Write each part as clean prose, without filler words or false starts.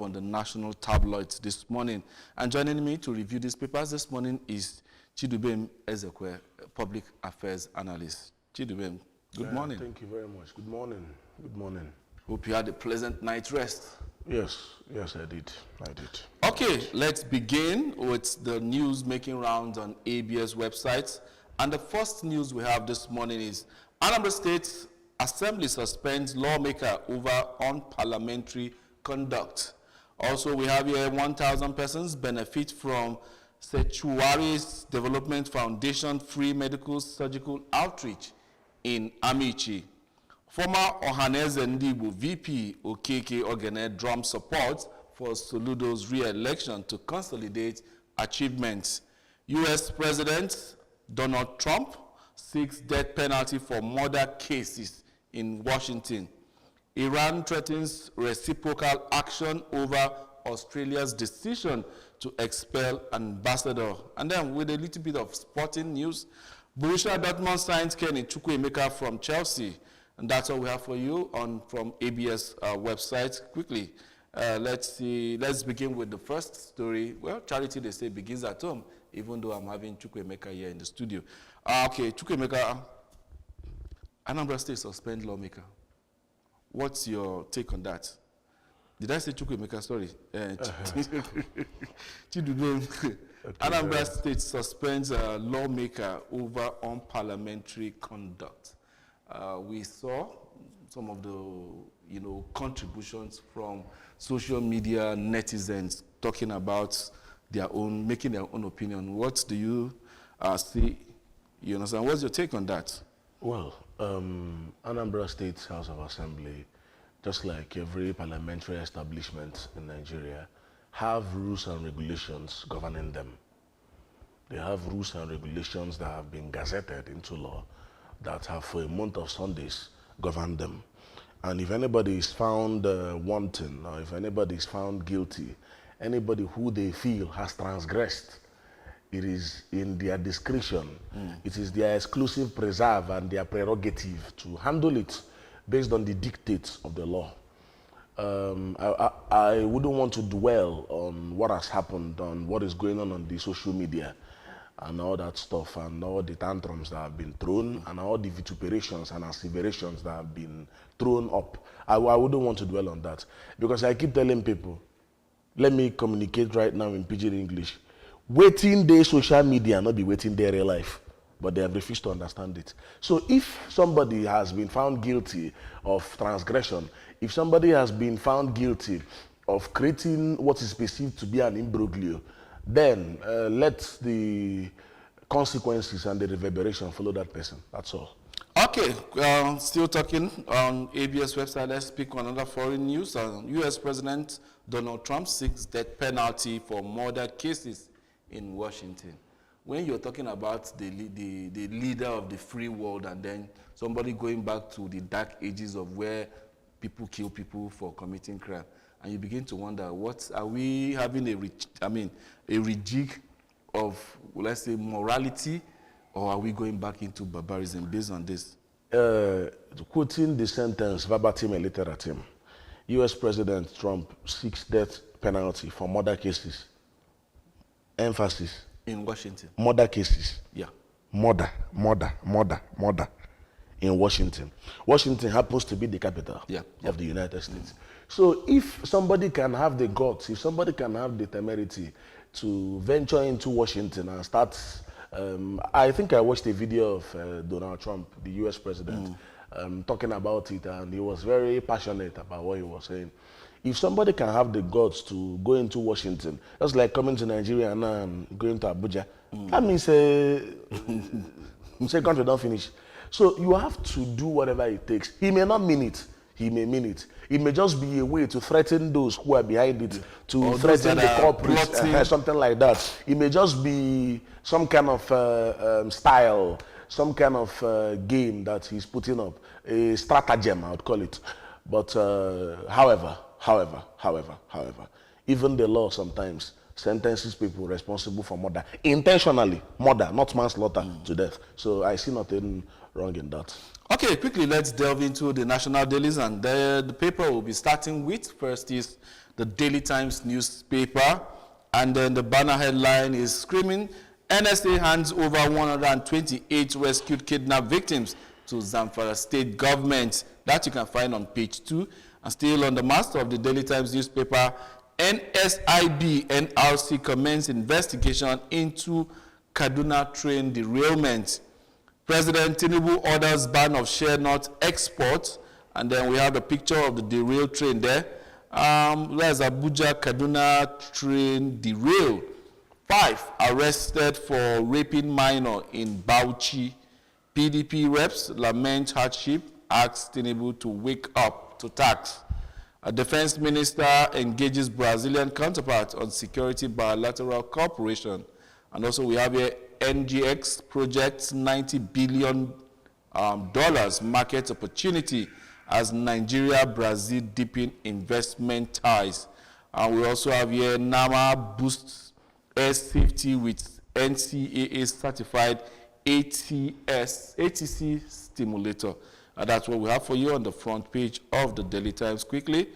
have on the national tabloids this morning. And joining me to review these papers this morning is Chidubem Ezekwe, Public Affairs Analyst. Chidubem, good morning. Thank you very much. Good morning. Good morning. Hope you had a pleasant night's rest. Yes, I did. Okay, let's begin with the news making rounds on ABS websites. And the first news we have this morning is Anambra State Assembly suspends lawmaker over unparliamentary conduct. Also, we have here 1,000 persons benefit from Sechuari's Development Foundation free medical surgical outreach in Amici. Former Ohaneze Ndibu VP Okeke Ogene drums support for Soludo's re-election to consolidate achievements. U.S. President Donald Trump seeks death penalty for murder cases in Washington. Iran threatens reciprocal action over Australia's decision to expel ambassador. And then with a little bit of sporting news, Borussia Dortmund signs Kenny Chukwuemeka from Chelsea. And that's all we have for you from ABS website. Quickly, let's begin with the first story. Well, charity, they say, begins at home, even though I'm having Chukwuemeka here in the studio. Okay, Chukwuemeka, Anambra State suspend lawmaker. What's your take on that? Did I say Chukwuemeka? Sorry. Anambra State suspends a lawmaker over unparliamentary conduct. We saw some of the, contributions from social media netizens talking about making their own opinion. What do you see? You understand? What's your take on that? Well, Anambra State House of Assembly, just like every parliamentary establishment in Nigeria, have rules and regulations governing them. They have rules and regulations that have been gazetted into law that have for a month of Sundays governed them. And if anybody is found wanting, or if anybody is found guilty, anybody who they feel has transgressed, it is in their discretion. It is their exclusive preserve and their prerogative to handle it based on the dictates of the law. I wouldn't want to dwell on what has happened, on what is going on the social media and all that stuff, and all the tantrums that have been thrown, and all the vituperations and asseverations that have been thrown up. I wouldn't want to dwell on that, because I keep telling people, let me communicate right now in pidgin English. Waiting their social media, not be waiting their real life, but they have refused to understand it. So if somebody has been found guilty of transgression, if somebody has been found guilty of creating what is perceived to be an imbroglio, then let the consequences and the reverberation follow that person. That's all. Okay, still talking on ABS website, let's speak on another foreign news. U.S. President Donald Trump seeks death penalty for murder cases in Washington. When you're talking about the leader of the free world, and then somebody going back to the dark ages of where people kill people for committing crime, and you begin to wonder, what are we having a rejig of, let's say, morality, or are we going back into barbarism based on this? Quoting the sentence verbatim and literatim, U.S. President Trump seeks death penalty for murder cases. Emphasis. In Washington. Murder cases. Yeah. Murder. In Washington. Washington happens to be the capital of the United States. So if somebody can have the guts, if somebody can have the temerity to venture into Washington and start, I think I watched a video of Donald Trump, the US president, talking about it, and he was very passionate about what he was saying. If somebody can have the guts to go into Washington, just like coming to Nigeria now and going to Abuja, that means say country don't finish. So you have to do whatever it takes. He may not mean it. He may mean it. It may just be a way to threaten those who are behind it, to threaten the corporates, something like that. It may just be some kind of style, some kind of game that he's putting up, a stratagem, I would call it. But however, even the law sometimes sentences people responsible for murder, intentionally murder, not manslaughter, to death. So I see nothing wrong in that. Okay, quickly let's delve into the national dailies, and the paper we'll be starting with first is the Daily Times newspaper. And then the banner headline is screaming, NSA hands over 128 rescued kidnapped victims to Zamfara state government. That you can find on page 2. And still on the master of the Daily Times newspaper, NSIB NRC commenced investigation into Kaduna train derailment. President Tinubu orders ban of share nut export. And then we have the picture of the derailed train there. There's Abuja Kaduna train derailed. 5 arrested for raping minor in Bauchi. PDP reps lament hardship, asks Tinubu to wake up to tax. A defense minister engages Brazilian counterpart on security bilateral cooperation. And also we have here NGX projects $90 billion market opportunity as Nigeria-Brazil deepen investment ties. And we also have here NAMA boosts air safety with NCAA certified ATC stimulator. That's what we have for you on the front page of the Daily Times. Quickly,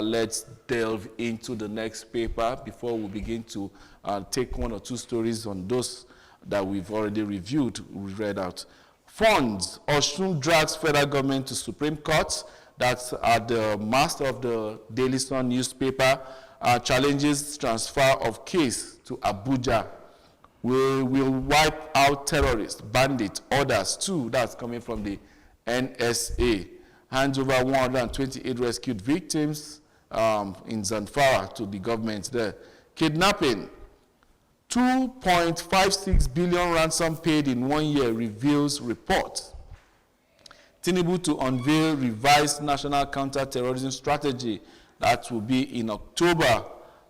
let's delve into the next paper before we begin to take 1 or 2 stories on those that we've already reviewed, we read out. Funds, Osun drags federal government to Supreme Court. That's the master of the Daily Sun newspaper. Challenges transfer of case to Abuja. We will wipe out terrorists, bandits, others too. That's coming from the NSA. Hands over 128 rescued victims in Zamfara to the government there. Kidnapping. 2.56 billion ransom paid in 1 year, reveals report. Tinubu to unveil revised national counter-terrorism strategy. That will be in October.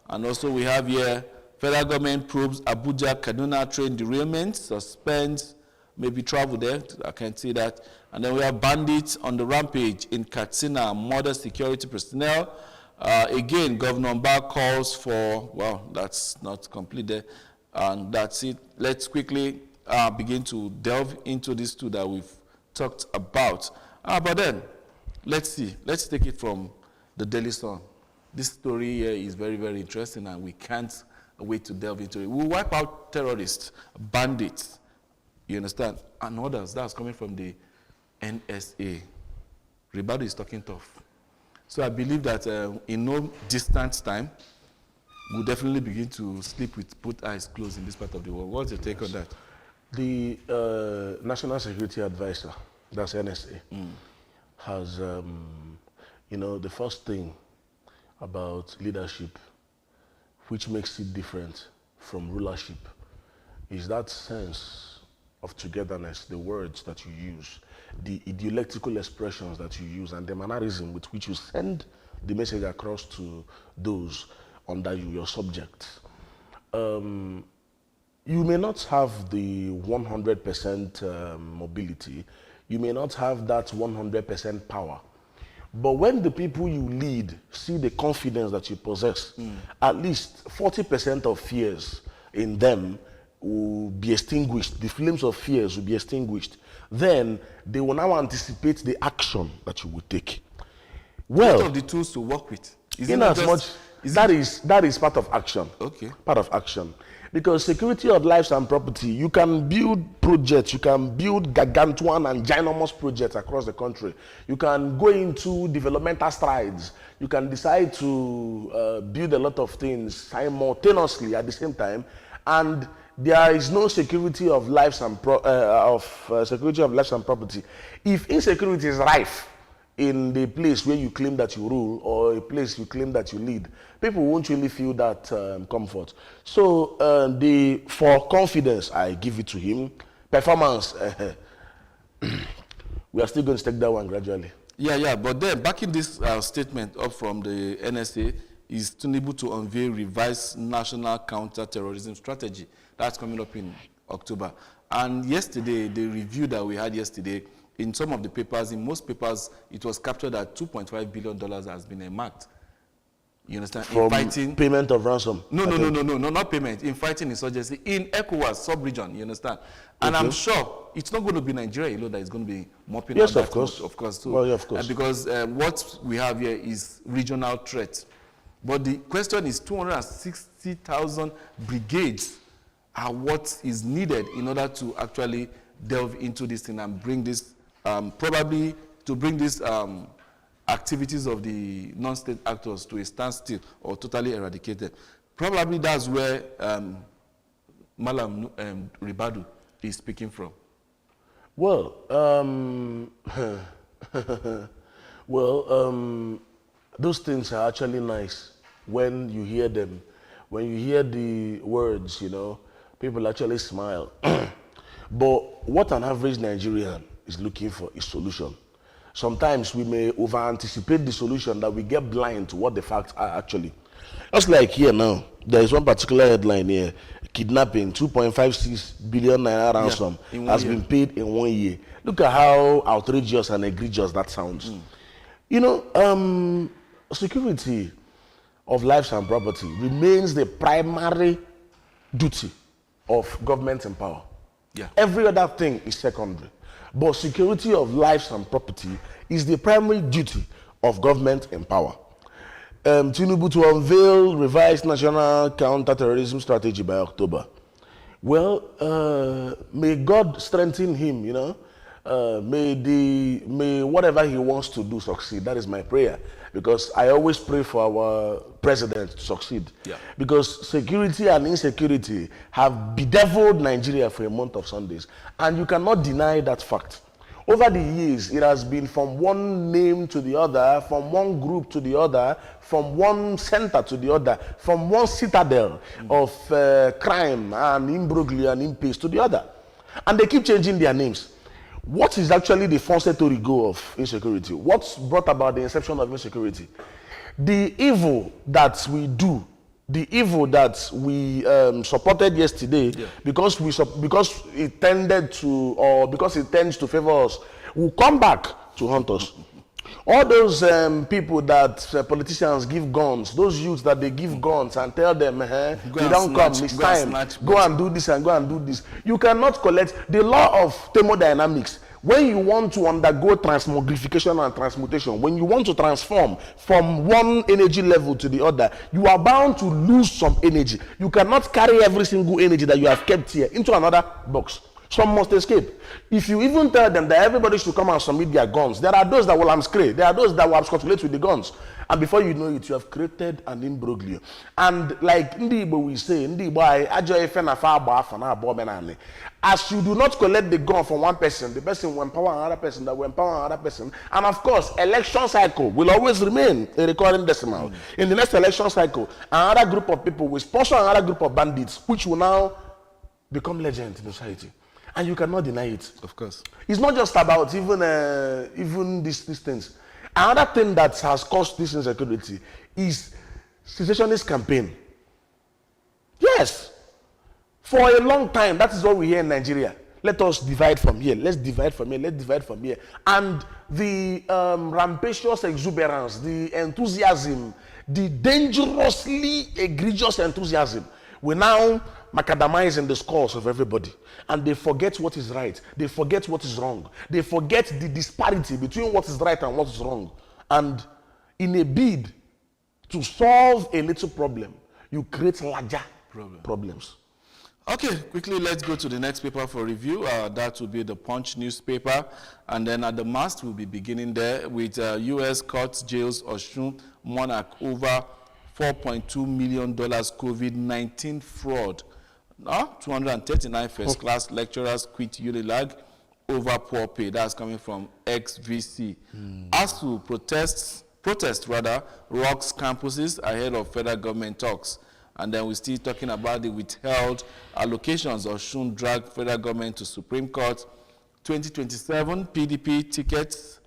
And also we have here, federal government probes Abuja Kaduna train derailment, suspends maybe travel there, I can see that. And then we have bandits on the rampage in Katsina, murder security personnel. Again, Governor Anambra calls for, well, that's not complete there. And that's it. Let's quickly begin to delve into these 2 that we've talked about. But then, let's see. Let's take it from the Daily Sun. This story here is very, very interesting, and we can't wait to delve into it. We'll wipe out terrorists, bandits, you understand, and others. That's coming from the NSA. Ribadu is talking tough. So I believe that in no distant time, we'll definitely begin to sleep with both eyes closed in this part of the world. What's your take on that? The National Security Advisor, that's NSA, has, the first thing about leadership, which makes it different from rulership, is that sense of togetherness, the words that you use, the dialectical expressions that you use, and the mannerism with which you send the message across to those under you, your subjects. You may not have the 100% mobility. You may not have that 100% power. But when the people you lead see the confidence that you possess, at least 40% of fears in them will be extinguished. The flames of fears will be extinguished. Then they will now anticipate the action that you will take. Well, what are the tools to work with? That is part of action. Okay. Part of action. Because security of lives and property, you can build projects, you can build gargantuan and ginormous projects across the country. You can go into developmental strides. You can decide to build a lot of things simultaneously at the same time, and there is no security of lives and property. If insecurity is rife in the place where you claim that you rule or a place you claim that you lead, people won't really feel that comfort. So for confidence, I give it to him. Performance, we are still going to take that one gradually. Yeah, but then backing this statement up from the NSA is Tinubu to unveil revised national counter-terrorism strategy. That's coming up in October. And yesterday, the review that we had yesterday, in some of the papers, in most papers, it was captured that $2.5 billion has been earmarked. You understand? From in fighting payment of ransom? No, not payment. In fighting insurgency in ECOWAS sub-region, you understand? And I'm sure it's not going to be Nigeria alone that is going to be mopping yes, out of course. Of course, too. Well, yeah, of course. Because what we have here is regional threat. But the question is 260,000 brigades are what is needed in order to actually delve into this thing and bring this, probably to bring these activities of the non-state actors to a standstill or totally eradicated. Probably that's where Malam Ribadu is speaking from. Well, those things are actually nice when you hear them. When you hear the words, you know, people actually smile. But what an average Nigerian is looking for is solution. Sometimes we may over-anticipate the solution that we get blind to what the facts are actually. Just like here now, there is one particular headline here, kidnapping, 2.56 billion naira ransom has been paid in 1 year. Look at how outrageous and egregious that sounds. You know, security of lives and property remains the primary duty of government in power. Yeah. Every other thing is secondary. But security of lives and property is the primary duty of government in power. Tinubu to unveil revised national counter-terrorism strategy by October. Well, may God strengthen him, you know. May whatever he wants to do succeed. That is my prayer. Because I always pray for our president to succeed. Yeah. Because security and insecurity have bedeviled Nigeria for a month of Sundays. And you cannot deny that fact. Over the years, it has been from one name to the other, from one group to the other, from one center to the other, from one citadel of crime and imbroglio and impasse to the other. And they keep changing their names. What is actually the foundatory goal of insecurity? What's brought about the inception of insecurity? The evil that we do, the evil that we supported yesterday, because it tended to, or because it tends to favor us, will come back to haunt us. All those people that politicians give guns, those youths that they give guns and tell them, you don't come, it's time, go and do this and go and do this. You cannot collect the law of thermodynamics. When you want to undergo transmogrification and transmutation, when you want to transform from one energy level to the other, you are bound to lose some energy. You cannot carry every single energy that you have kept here into another box. Some must escape. If you even tell them that everybody should come and submit their guns, there are those that will abscond. There are those that will abscond with the guns. And before you know it, you have created an imbroglio. And like Ndi Igbo we say, Ndi Igbo ajo efe na fa agba afa na abo menane. As you do not collect the gun from one person, the person will empower another person, that will empower another person. And of course, election cycle will always remain a recurring decimal. In the next election cycle, another group of people will sponsor another group of bandits, which will now become legend in society. And you cannot deny it. Of course. It's not just about even these things. Another thing that has caused this insecurity is secessionist campaign. Yes. For a long time, that is what we hear in Nigeria. Let us divide from here. Let's divide from here. Let's divide from here. And the rampacious exuberance, the enthusiasm, the dangerously egregious enthusiasm will now macadamize in the skulls of everybody. And they forget what is right. They forget what is wrong. They forget the disparity between what is right and what is wrong. And in a bid to solve a little problem, you create larger problems. Okay, quickly let's go to the next paper for review. That will be the Punch newspaper. And then at the mast, we'll be beginning there with U.S. courts, jails, Osun monarch over $4.2 million COVID-19 fraud. 239 first-class lecturers quit Unilag over poor pay. That's coming from XVC. ASU protest rocks campuses ahead of federal government talks. And then we're still talking about the withheld allocations of Osun drag federal government to Supreme Court. 2027 PDP tickets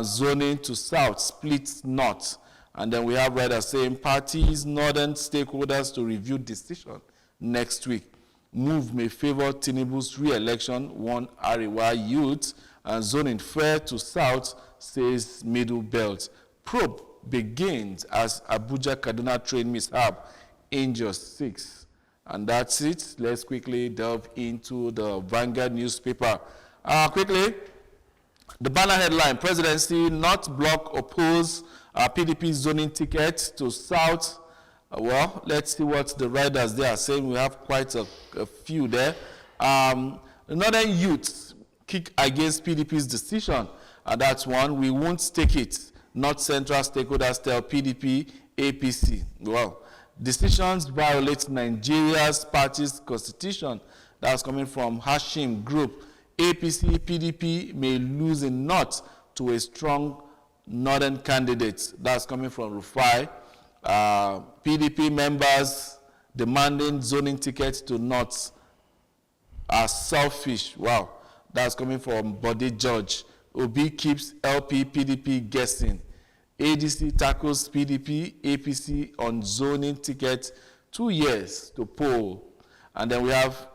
zoning to South splits north. And then we have rather saying parties, northern stakeholders to review decision next week. Move may favor Tinubu's re-election, one Arewa youth, and zoning fair to South, says Middle Belt. Probe begins as Abuja Kaduna train mishap injures 6. And that's it. Let's quickly delve into the Vanguard newspaper. Quickly, the banner headline, presidency not block oppose PDP zoning ticket to South. Well, let's see what the riders there are saying. We have quite a few there. Northern youth kick against PDP's decision. That's one. We won't take it. North Central stakeholders tell PDP, APC. Well, decisions violate Nigeria's party's constitution. That's coming from Hashim Group. APC, PDP may lose in North to a strong northern candidate. That's coming from Rufai. PDP members demanding zoning tickets to North are selfish. Wow. That's coming from Body Judge. Obi keeps LP, PDP guessing. ADC tackles PDP, APC on zoning tickets, 2 years to poll. And then we have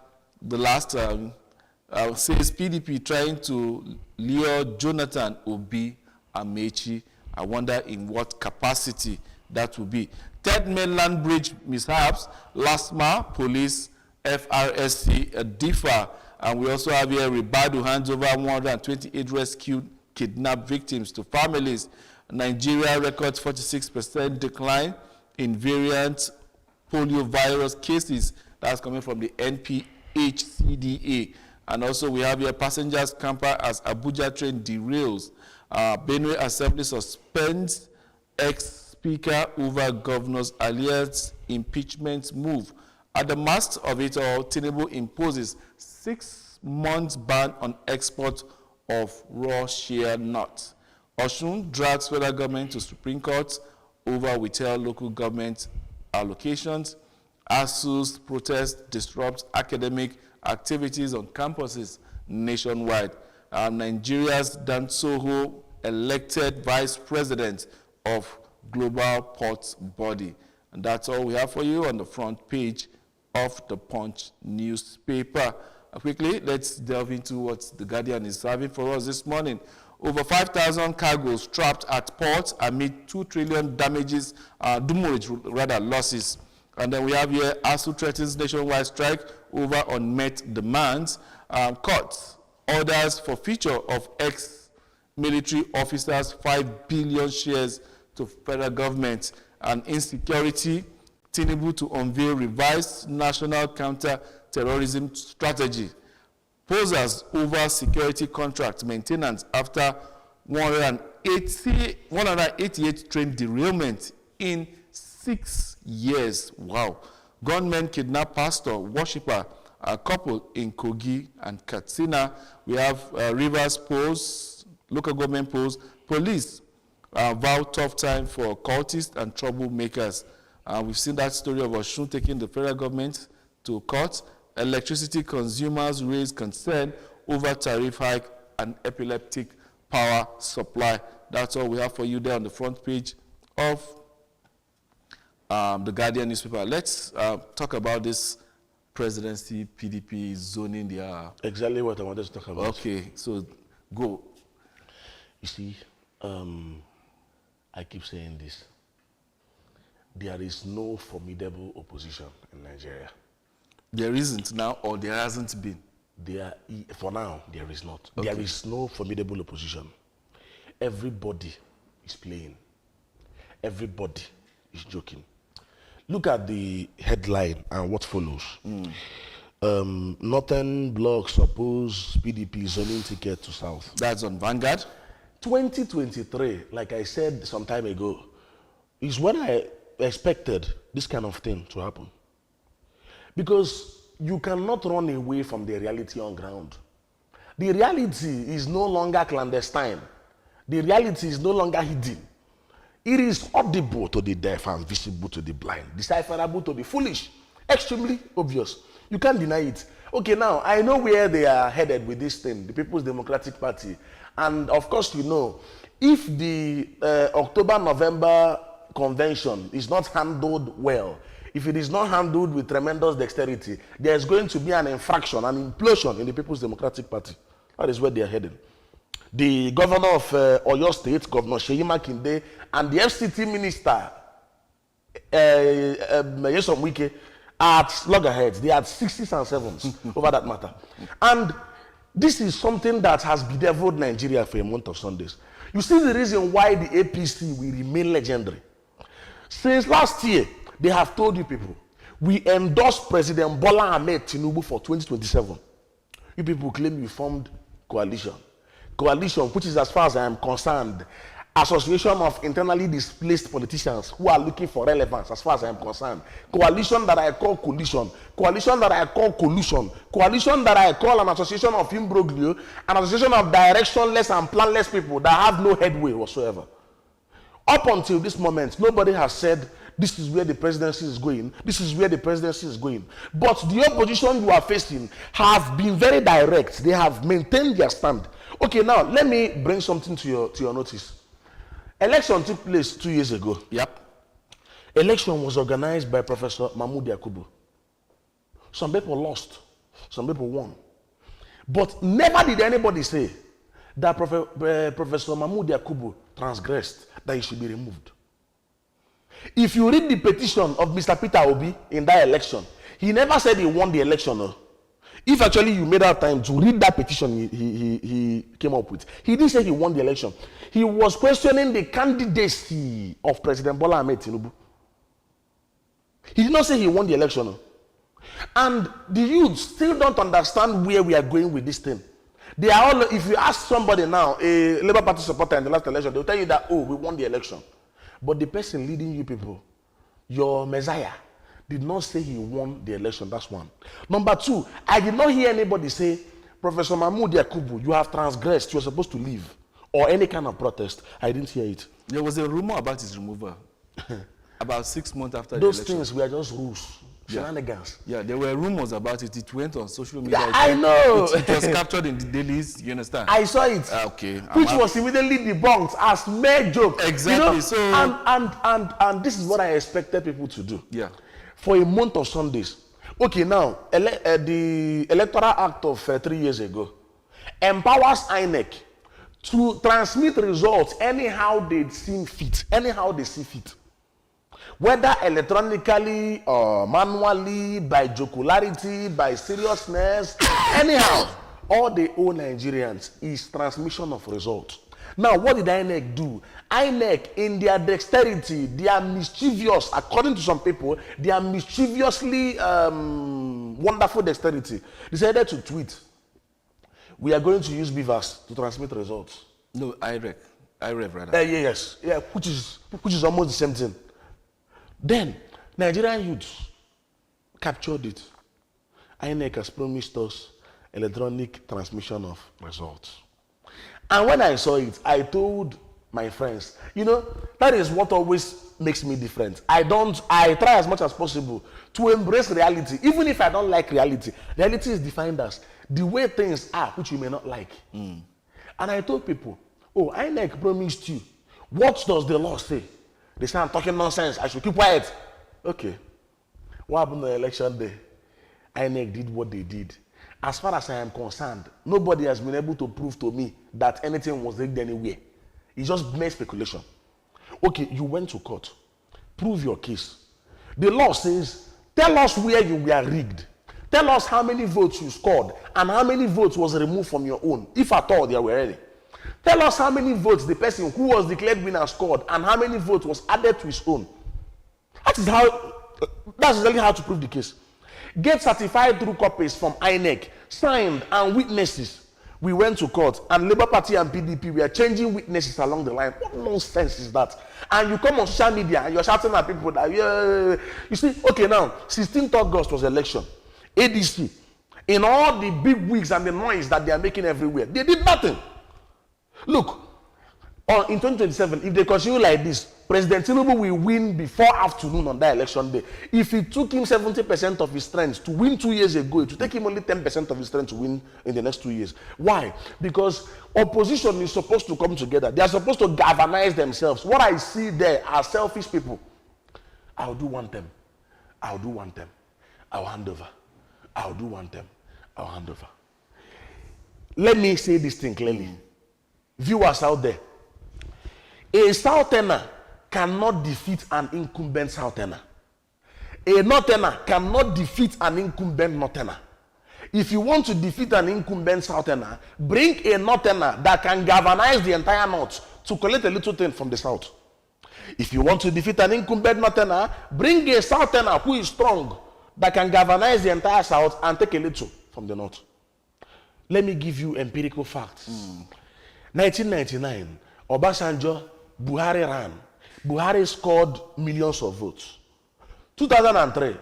the last, says PDP trying to lure Jonathan Obi Amechi. I wonder in what capacity that will be. Third mainland bridge mishaps, LASMA, police, FRSC, differ. And we also have here Ribadu hands over 128 rescued kidnapped victims to families. Nigeria records 46% decline in variant polio virus cases. That's coming from the NPHCDA. And also we have here passengers camper as Abuja train derails. Benue Assembly suspends ex-speaker over governor's alliance impeachment move. At the mast of it all, Tinubu imposes 6 months ban on export of raw shea nuts. Osun drags federal government to Supreme Court over withheld local government allocations. ASU's protest disrupts academic activities on campuses nationwide. Nigeria's Dan Soho elected vice president of Global Ports Body. And that's all we have for you on the front page of the Punch newspaper. Quickly, let's delve into what the Guardian is serving for us this morning. Over 5,000 cargoes trapped at ports amid 2 trillion damages, losses. And then we have here, ASU threatens nationwide strike over unmet demands. Courts orders for feature of ex-military officers 5 billion shares to federal government. And insecurity, Tinubu to unveil revised national counter-terrorism strategy. Posers over security contract maintenance after 188 train derailment in 6 years. Wow. Gunmen kidnap pastor, worshipper, a couple in Kogi and Katsina. We have Rivers Post, local government post, police vow tough time for cultists and troublemakers. We've seen that story of Osun taking the federal government to court. Electricity consumers raise concern over tariff hike and epileptic power supply. That's all we have for you there on the front page of the Guardian newspaper. Let's talk about this presidency, PDP zoning their... Exactly what I wanted to talk about. Okay, so go. You see, I keep saying this. There is no formidable opposition in Nigeria. There isn't now, or there hasn't been? For now, there is not. Okay. There is no formidable opposition. Everybody is playing. Everybody is joking. Look at the headline and what follows. Northern Bloc oppose PDP zoning ticket to South. That's on Vanguard. 2023, like I said some time ago, is when I expected this kind of thing to happen. Because you cannot run away from the reality on ground. The reality is no longer clandestine. The reality is no longer hidden. It is audible to the deaf and visible to the blind, decipherable to the foolish, extremely obvious. You can't deny it. Okay, now, I know where they are headed with this thing, the People's Democratic Party. And of course, you know, if the October-November convention is not handled well, if it is not handled with tremendous dexterity, there is going to be an infraction, an implosion in the People's Democratic Party. That is where they are heading. The governor of Oyo State, Governor Seyi Makinde, and the FCT minister, Nyesom Wike, are at loggerheads. They are at 60s and 7s over that matter. And this is something that has bedeviled Nigeria for a month of Sundays. You see the reason why the APC will remain legendary. Since last year, they have told you people, we endorsed President Bola Ahmed Tinubu for 2027. You people claim you formed coalition. Coalition, which is, as far as I am concerned, association of internally displaced politicians who are looking for relevance, as far as I am concerned. Coalition that I call collision. Coalition that I call collusion. Coalition that I call an association of imbroglio, an association of directionless and planless people that have no headway whatsoever. Up until this moment, nobody has said, this is where the presidency is going. This is where the presidency is going. But the opposition you are facing have been very direct. They have maintained their stand. Okay, now let me bring something to your notice. Election took place 2 years ago. Yep. Election was organized by Professor Mahmoud Yakubu. Some people lost. Some people won. But never did anybody say that Professor Mahmoud Yakubu transgressed, that he should be removed. If you read the petition of Mr. Peter Obi in that election, he never said he won the election. No. If actually you made out time to read that petition he came up with, he didn't say he won the election. He was questioning the candidacy of President Bola Ahmed Tinubu. He did not say he won the election. No. And the youth still don't understand where we are going with this thing. They are all, if you ask somebody now, a Labour Party supporter in the last election, they'll tell you that, oh, we won the election. But the person leading you people, your Messiah, did not say he won the election. That's one. Number two, I did not hear anybody say, Professor Mahmoud Yakubu, you have transgressed, you're supposed to leave. Or any kind of protest. I didn't hear it. There was a rumor about his removal. About 6 months after those the election. things were just rules. Shenanigans. Yeah, there were rumors about it. It went on social media. Yeah, I know. It was captured in the dailies. You understand? I saw it. Okay. Which was immediately debunked as mere joke. Exactly. You know? And this is what I expected people to do. Yeah. For a month of Sundays. Okay, now the Electoral Act of 3 years ago empowers INEC to transmit results anyhow they see fit. Whether electronically or manually, by jocularity, by seriousness, anyhow, all they owe Nigerians is transmission of results. Now, what did INEC do? INEC, in their dexterity, they are mischievous, according to some people, they are mischievously wonderful dexterity. Decided to tweet, we are going to use beavers to transmit results. No, IREV rather. Yes, yeah, which is almost the same thing. Then, Nigerian youths captured it. INEC has promised us electronic transmission of results. And when I saw it, I told my friends, you know, that is what always makes me different. I try as much as possible to embrace reality. Even if I don't like reality, reality is defined as the way things are, which you may not like. And I told people, oh, INEC promised you. What does the law say? They say I'm talking nonsense. I should keep quiet. Okay. What happened on election day? INEC did what they did. As far as I am concerned, nobody has been able to prove to me that anything was rigged anywhere. It's just mere speculation. Okay, you went to court. Prove your case. The law says, tell us where you were rigged. Tell us how many votes you scored and how many votes was removed from your own, if at all there were any. Tell us how many votes the person who was declared winner scored and how many votes was added to his own. That's exactly how to prove the case. Get certified through copies from INEC, signed and witnesses. We went to court and Labour Party and PDP were changing witnesses along the line. What nonsense is that? And you come on social media and you're shouting at people that, yeah. You see, okay, now, 16th August was election. ADC, in all the big wigs and the noise that they are making everywhere, they did nothing. Look, in 2027, if they continue like this, President Tinubu will win before afternoon on that election day. If it took him 70% of his strength to win 2 years ago, it will take him only 10% of his strength to win in the next 2 years. Why? Because opposition is supposed to come together. They are supposed to galvanize themselves. What I see there are selfish people. I'll do one term. I'll do one term. I'll hand over. I'll do one term. I'll hand over. Let me say this thing clearly. Viewers out there, a Southerner cannot defeat an incumbent Southerner. A Northerner cannot defeat an incumbent Northerner. If you want to defeat an incumbent Southerner, bring a Northerner that can galvanize the entire North to collect a little thing from the south. If you want to defeat an incumbent northerner, bring a southerner who is strong, that can galvanize the entire south and take a little from the north. Let me give you empirical facts. 1999, Obasanjo, Buhari ran. Buhari scored millions of votes. 2003,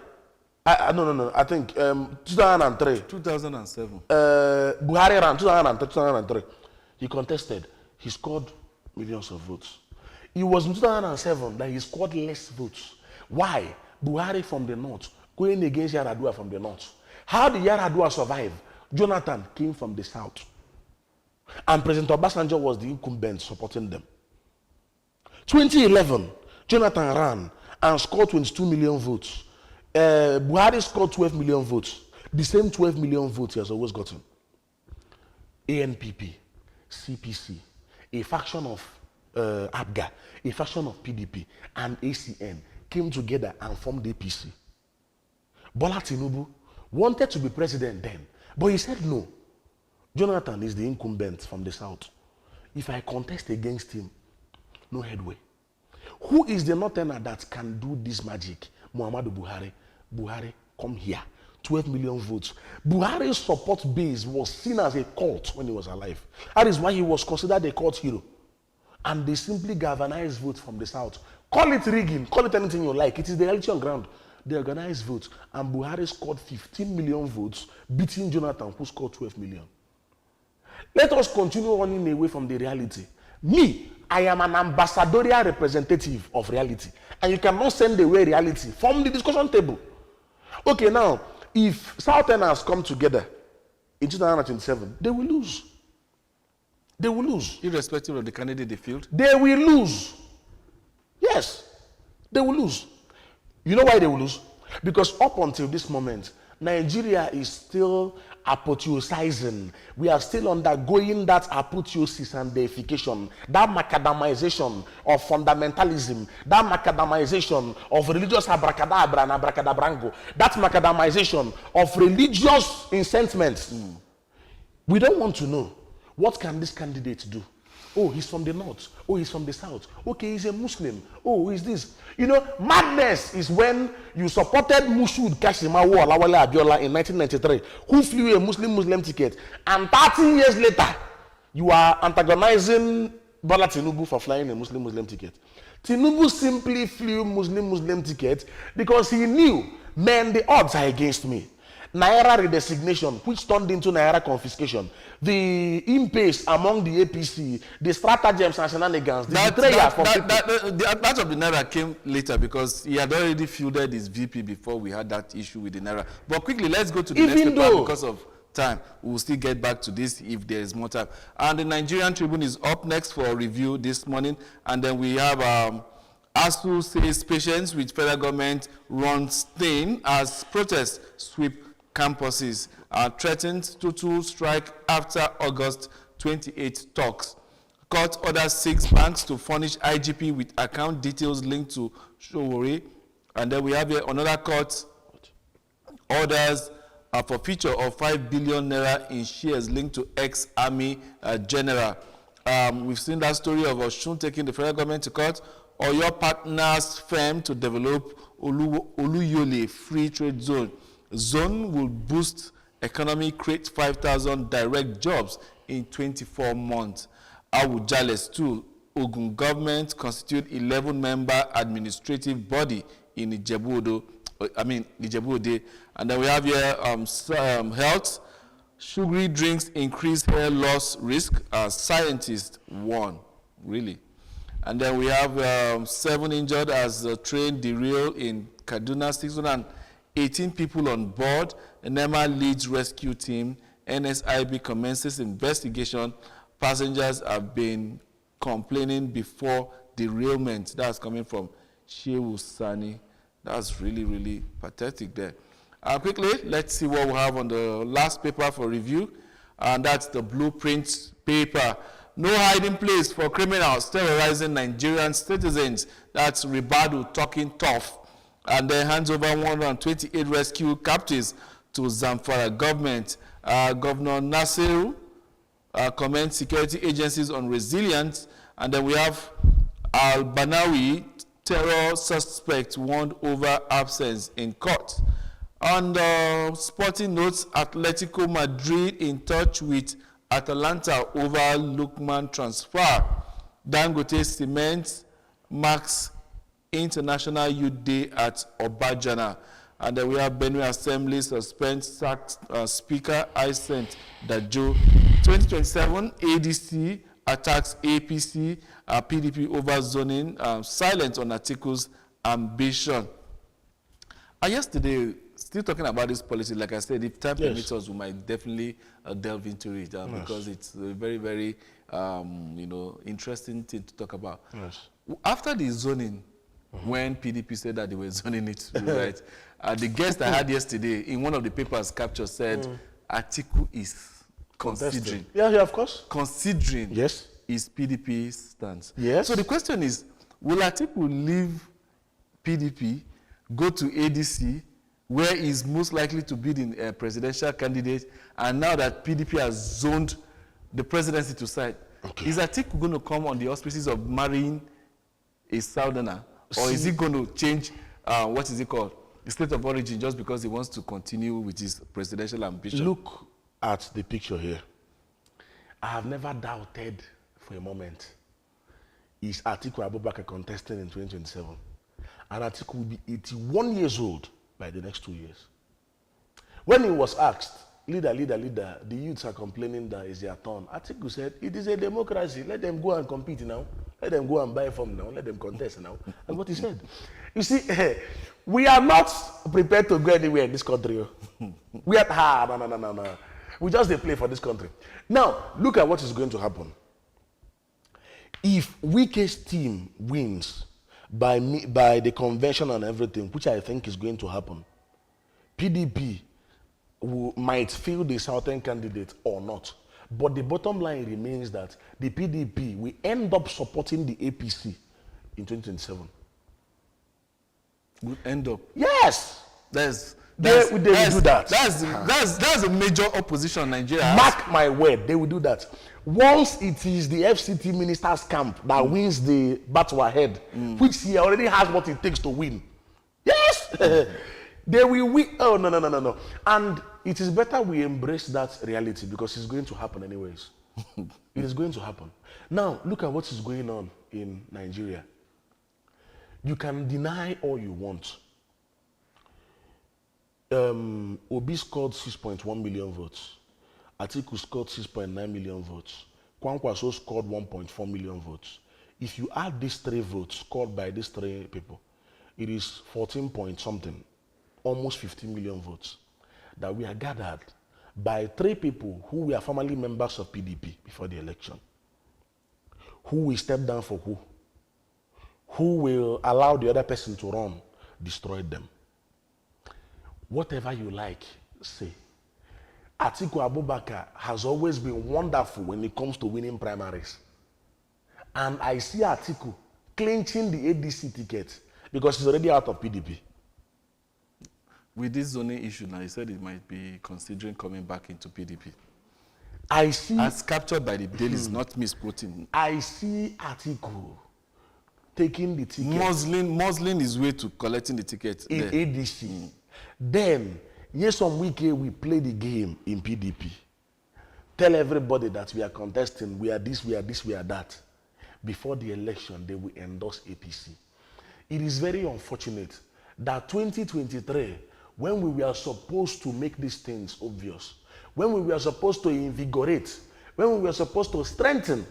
no, I think 2003. 2007. Buhari ran 2003. He contested. He scored millions of votes. It was in 2007 that he scored less votes. Why? Buhari from the north going against Yar'Adua from the north. How did Yar'Adua survive? Jonathan came from the south. And President Obasanjo was the incumbent supporting them. 2011, Jonathan ran and scored 22 million votes. Buhari scored 12 million votes. The same 12 million votes he has always gotten. ANPP, CPC, a faction of ABGA, a faction of PDP, and ACN came together and formed APC. Bola Tinubu wanted to be president then, but he said no. Jonathan is the incumbent from the south. If I contest against him, no headway. Who is the northerner that can do this magic? Muhammadu Buhari. Buhari, come here. 12 million votes. Buhari's support base was seen as a cult when he was alive. That is why he was considered a cult hero. And they simply galvanized votes from the south. Call it rigging, call it anything you like. It is the reality on ground. They organized votes. And Buhari scored 15 million votes, beating Jonathan, who scored 12 million. Let us continue running away from the reality. Me, I am an ambassadorial representative of reality. And you cannot send away reality from the discussion table. Okay, now, if Southerners come together in 2027, they will lose. They will lose. Irrespective of the candidate they field? They will lose. Yes, they will lose. You know why they will lose? Because up until this moment, Nigeria is still apotheosizing. We are still undergoing that apotheosis and deification, that macadamization of fundamentalism, that macadamization of religious abracadabra and abracadabrango, that macadamization of religious incentives. We don't want to know, what can this candidate do? Oh, he's from the north. Oh, he's from the south. Okay, he's a Muslim. Oh, who is this? You know, madness is when you supported Mushood Kashimawo Alawale Abiola in 1993, who flew a Muslim ticket, and 30 years later, you are antagonizing Bola Tinubu for flying a Muslim ticket. Tinubu simply flew Muslim ticket because he knew, man, the odds are against me. Naira redesignation, which turned into Naira confiscation, the impasse among the APC, the stratagems and shenanigans, the betrayal from people. That of the Naira came later because he had already fielded his VP before we had that issue with the Naira. But quickly, let's go to the next paper because of time. We'll still get back to this if there is more time. And the Nigerian Tribune is up next for a review this morning. And then we have ASU says patience with federal government runs thin as protests sweep campuses, threatens total strike after August 28 talks. Court orders 6 banks to furnish IGP with account details linked to Showore. And then we have here another court orders for feature of 5 billion naira in shares linked to ex-army general. We've seen that story of Oshun taking the federal government to court, or your partner's firm to develop Oluyole Free Trade Zone. Zone will boost economy, create 5,000 direct jobs in 24 months. Awujale's too. Ogun government constitute 11-member administrative body in Ijebu Ode. And then we have here health. Sugary drinks increase hair loss risk. Scientists warn. Really. And then we have 7 injured as the train derailed in Kaduna. 618 people on board. NEMA leads rescue team. NSIB commences investigation. Passengers have been complaining before derailment. That's coming from Shehu Sani. That's really, really pathetic there. Quickly, let's see what we have on the last paper for review. And that's the blueprint paper. No hiding place for criminals terrorizing Nigerian citizens. That's Ribadu talking tough. And then hands over 128 rescue captives to Zamfara government. Governor Nasiru commends security agencies on resilience And then we have Al-Banawi, terror suspect warned over absence in court. And sporting notes, Atletico Madrid in touch with Atalanta over Lookman transfer. Dangote Cement marks International Youth Day at Obajana. And then we have Benue Assembly suspends sacked Speaker Isent Dajo. 2027 ADC attacks APC, PDP over zoning, silent on Atiku's ambition. Yesterday, still talking about this policy, like I said, if time permits us, we might definitely delve into it because it's a very, very, interesting thing to talk about. Yes. After the zoning, when PDP said that they were zoning it, right? The guest I had yesterday in one of the papers captured said Atiku is considering. Yeah, of course. Considering yes. his PDP stance. Yes. So the question is, will Atiku leave PDP, go to ADC, where he's most likely to be the presidential candidate, and now that PDP has zoned the presidency to side, is Atiku going to come on the auspices of marrying a Southerner, or is he going to change, what is it called, the state of origin, just because he wants to continue with his presidential ambition? Look at the picture here. I have never doubted for a moment, is Atiku Abubakar contesting in 2027? And Atiku will be 81 years old by the next 2 years. When he was asked, leader, the youths are complaining that it's their turn. Atiku said, it is a democracy. Let them go and compete now. Let them go and buy from now. Let them contest now. That's what he said. You see, we are not prepared to go anywhere in this country. We are, no. We just play for this country. Now, look at what is going to happen. If Wike's team wins by the convention and everything, which I think is going to happen, PDP might field the Southern candidate or not. But the bottom line remains that the PDP will end up supporting the APC in 2027. Will end up? Yes. They will do that. That's a major opposition in Nigeria. Mark my word, they will do that. Once it is the FCT minister's camp that wins the battle ahead, which he already has what it takes to win. Yes! They will win. Oh, no. And it is better we embrace that reality because it's going to happen anyways. It is going to happen. Now, look at what is going on in Nigeria. You can deny all you want. Obi scored 6.1 million votes. Atiku scored 6.9 million votes. Kwankwaso scored 1.4 million votes. If you add these 3 votes scored by these 3 people, it is 14 point something, almost 15 million votes that we are gathered by 3 people who were formerly members of PDP before the election. Who will step down for who? Who will allow the other person to run? Destroy them. Whatever you like, say. Atiku Abubakar has always been wonderful when it comes to winning primaries. And I see Atiku clinching the ADC ticket because he's already out of PDP. With this zoning issue now, he said he might be considering coming back into PDP. I see... As captured by the dailies, not misquoting. I see Atiku taking the ticket. Muslim his way to collecting the ticket in there. ADC. Then, yes, on weekend we play the game in PDP. Tell everybody that we are contesting, we are this, we are this, we are that. Before the election, they will endorse APC. It is very unfortunate that 2023, when we were supposed to make these things obvious, when we were supposed to invigorate, when we were supposed to strengthen,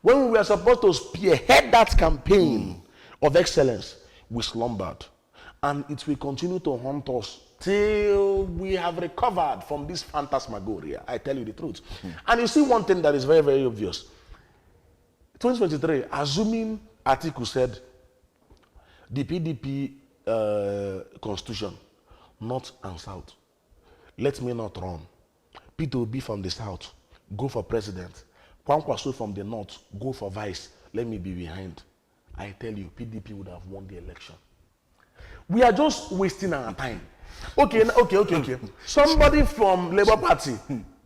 when we were supposed to spearhead that campaign of excellence, we slumbered. And it will continue to haunt us till we have recovered from this phantasmagoria. I tell you the truth. And you see one thing that is very, very obvious. 2023, assuming Atiku said the PDP constitution, North and South, let me not run. Peter Obi from the South, go for president. Kwankwaso from the North, go for vice. Let me be behind. I tell you, PDP would have won the election. We are just wasting our time. Okay. Somebody from Labour Party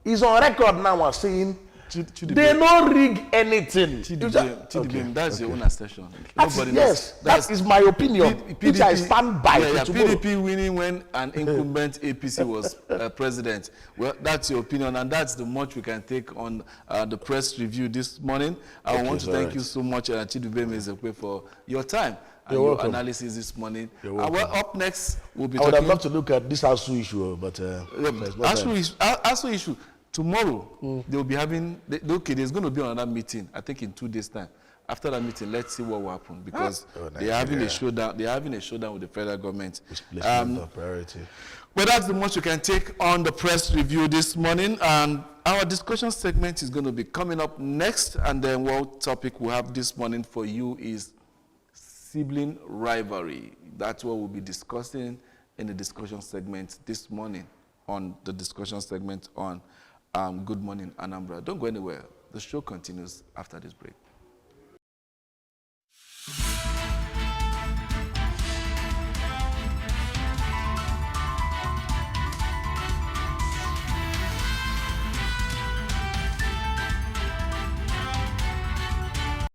is on record now as saying They don't rig anything. Chidibem, that's your own assertion. Nobody knows. That is my opinion, which I stand by. PDP winning when an incumbent APC was president. Well, that's your opinion, and that's the much we can take on the press review this morning. I want to thank you so much, Chidibem Ezekwe, for your time and your analysis this morning. Well, up next, we'll be talking... I would have loved to look at this ASU issue, but... ASU issue. Tomorrow, they'll be having... there's going to be another meeting, I think in 2 days' time. After that meeting, let's see what will happen, because they're having a showdown. They're having a showdown with the federal government. Priority. But that's the much you can take on the press review this morning. And our discussion segment is going to be coming up next. And then what topic we have this morning for you is sibling rivalry. That's what we'll be discussing in the discussion segment this morning, on the discussion segment on Good Morning Anambra. Don't go anywhere. The show continues after this break.